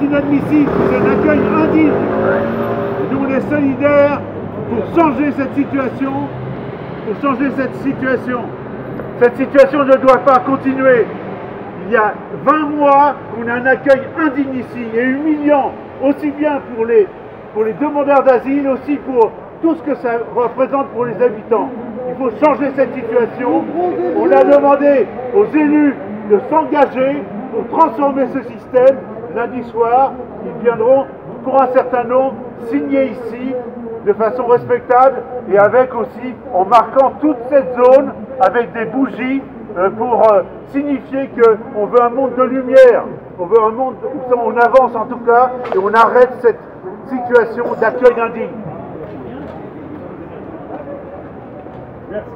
Inadmissible, c'est un accueil indigne. Nous, on est solidaires pour changer cette situation, Cette situation ne doit pas continuer. Il y a 20 mois qu'on a un accueil indigne ici et humiliant, aussi bien pour les demandeurs d'asile, aussi pour tout ce que ça représente pour les habitants. Il faut changer cette situation. On a demandé aux élus de s'engager pour transformer ce système. Lundi soir, ils viendront pour un certain nombre signer ici de façon respectable et avec aussi, en marquant toute cette zone avec des bougies pour signifier qu'on veut un monde de lumière, on veut un monde où on avance en tout cas et on arrête cette situation d'accueil indigne. Merci.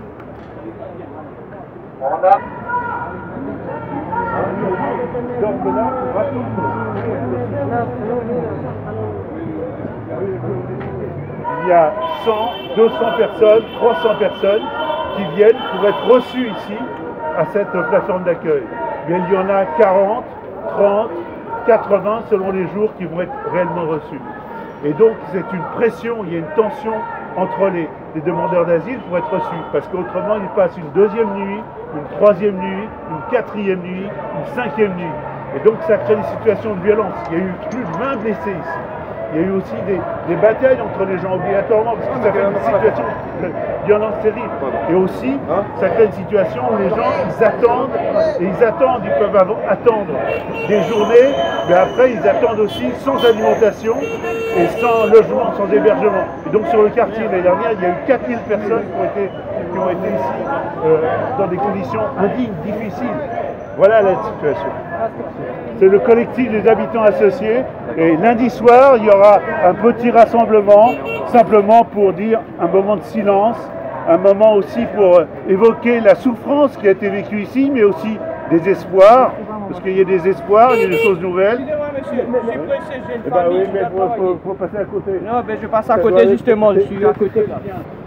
On a... Donc là, on va il y a 100, 200 personnes, 300 personnes qui viennent pour être reçues ici à cette plateforme d'accueil. Mais il y en a 40, 30, 80 selon les jours qui vont être réellement reçus. Et donc c'est une pression, il y a une tension entre les demandeurs d'asile pour être reçus. Parce qu'autrement ils passent une deuxième nuit, une troisième nuit, une quatrième nuit, une cinquième nuit. Et donc ça crée des situations de violence. Il y a eu plus de 20 blessés ici. Il y a eu aussi des batailles entre les gens obligatoirement, parce que ça fait une situation de violence terrible. Et aussi, ça crée une situation où les gens, ils attendent, ils peuvent attendre des journées, mais après ils attendent aussi sans alimentation et sans logement, sans hébergement. Et donc sur le quartier, l'année dernière, il y a eu 4000 personnes qui ont été ici dans des conditions indignes, difficiles. Voilà la situation. C'est le collectif des habitants associés et lundi soir, il y aura un petit rassemblement, simplement pour dire un moment de silence, un moment aussi pour évoquer la souffrance qui a été vécue ici, mais aussi des espoirs, parce qu'il y a des espoirs, il y a des choses nouvelles. Oui, mais il faut passer à côté. Non, mais je passe à côté justement, je suis à côté là.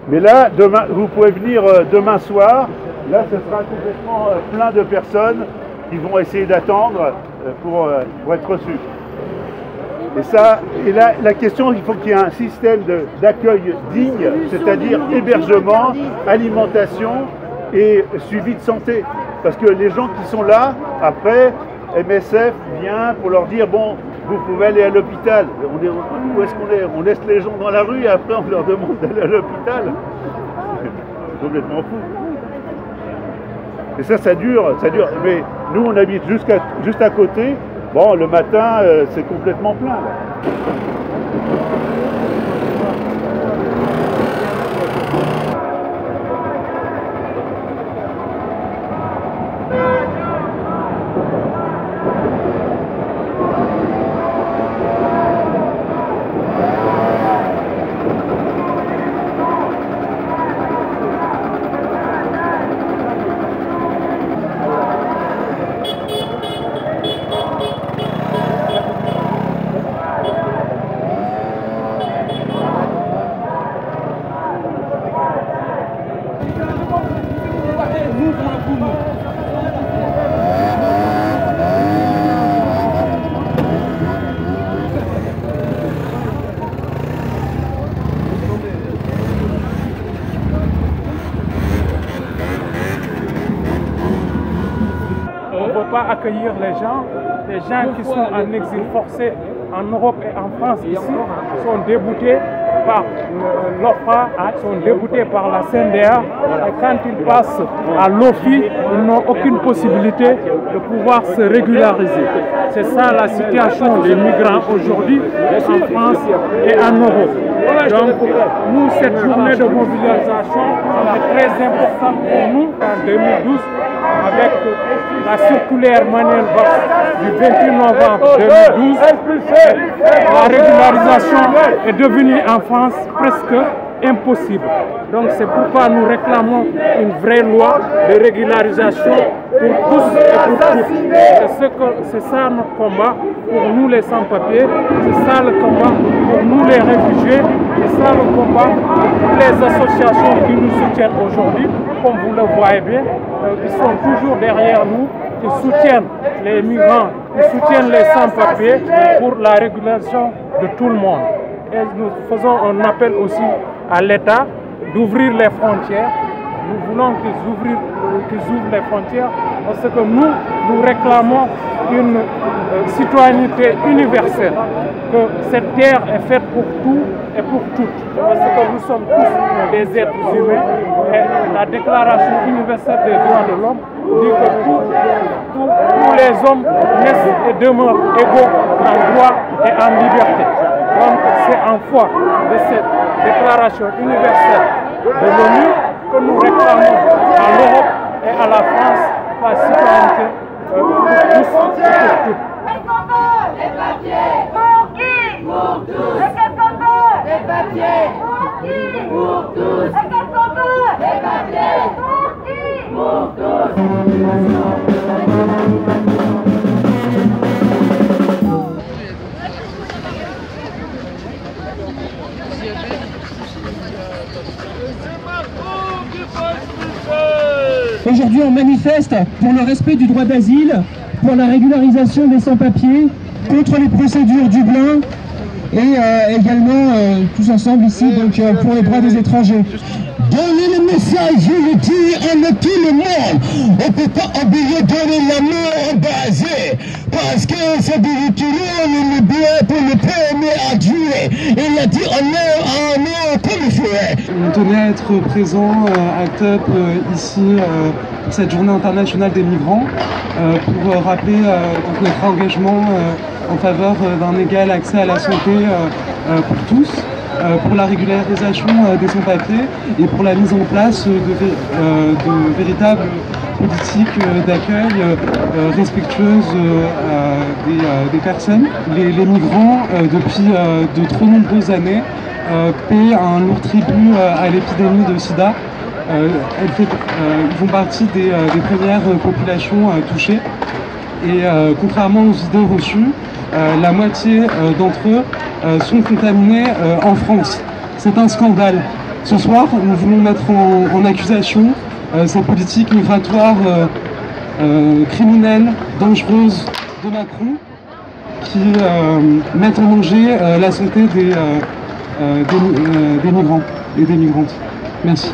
Mais là, demain, vous pouvez venir demain soir, là ce sera complètement plein de personnes qui vont essayer d'attendre pour être reçus. Et là, la question, il faut qu'il y ait un système d'accueil digne, c'est-à-dire hébergement, alimentation et suivi de santé. Parce que les gens qui sont là, après, MSF vient pour leur dire, bon, vous pouvez aller à l'hôpital. Où est-ce qu'on est? On laisse les gens dans la rue et après on leur demande d'aller à l'hôpital. C'est complètement fou. Et ça dure. Mais nous, on habite juste à côté. Bon, le matin, c'est complètement plein. Là. Pas accueillir les gens qui sont en exil forcé en Europe et en France ici sont déboutés par l'OFRA sont déboutés par la CNDA et quand ils passent à l'OFI, ils n'ont aucune possibilité de pouvoir se régulariser. C'est ça la situation des migrants aujourd'hui en France et en Europe. Donc, nous, cette journée de mobilisation est très importante pour nous en 2012 avec la circulaire Manuel Valls du 28 novembre 2012. La régularisation est devenue en France presque impossible. Donc c'est pourquoi nous réclamons une vraie loi de régularisation pour tous et pour toutes. C'est ça notre combat pour nous les sans-papiers, c'est ça le combat pour nous les réfugiés, c'est ça le combat pour toutes les associations qui nous soutiennent aujourd'hui. Comme vous le voyez bien, ils sont toujours derrière nous, ils soutiennent les migrants, ils soutiennent les sans-papiers pour la régulation de tout le monde. Et nous faisons un appel aussi à l'État d'ouvrir les frontières. Nous voulons qu'ils ouvrent les frontières parce que nous réclamons une citoyenneté universelle, que cette terre est faite pour tout et pour toutes. Parce que nous sommes tous des êtres humains et la Déclaration universelle des droits de l'homme dit que tous les hommes naissent et demeurent égaux en droit et en liberté. Donc c'est en foi de cette Déclaration universelle de l'ONU que nous réclamons à l'Europe et à la France la citoyenneté pour tous et pour toutes. Qu'est-ce qu'on veut? Les papiers. Pour qui? Pour tous. Et qu'est-ce qu'on veut? Les papiers. Pour qui? Pour tous. Et qu'est-ce qu'on veut? Les papiers. Pour qui? Pour tous. Aujourd'hui, on manifeste pour le respect du droit d'asile, pour la régularisation des sans-papiers, contre les procédures Dublin et également tous ensemble ici donc pour les droits des étrangers. Donner le message unity à tout le monde. On ne peut pas oublier donner l'amour en base. Parce que c'est le bien pour le premier à Dieu. Il a dit honneur à honneur comme il faut. On tenait à être présent à TUP ici pour cette journée internationale des migrants pour rappeler donc notre engagement en faveur d'un égal accès à la santé pour tous. Pour la régularisation des sans-papiers et pour la mise en place de véritables politiques d'accueil respectueuses des personnes. Les migrants, depuis de trop nombreuses années, paient un lourd tribut à l'épidémie de sida. Ils font partie des premières populations touchées. Et contrairement aux idées reçues, la moitié d'entre eux sont contaminés en France. C'est un scandale. Ce soir, nous voulons mettre en accusation ces politiques migratoires criminelles, dangereuses de Macron, qui mettent en danger la santé des migrants et des migrantes. Merci.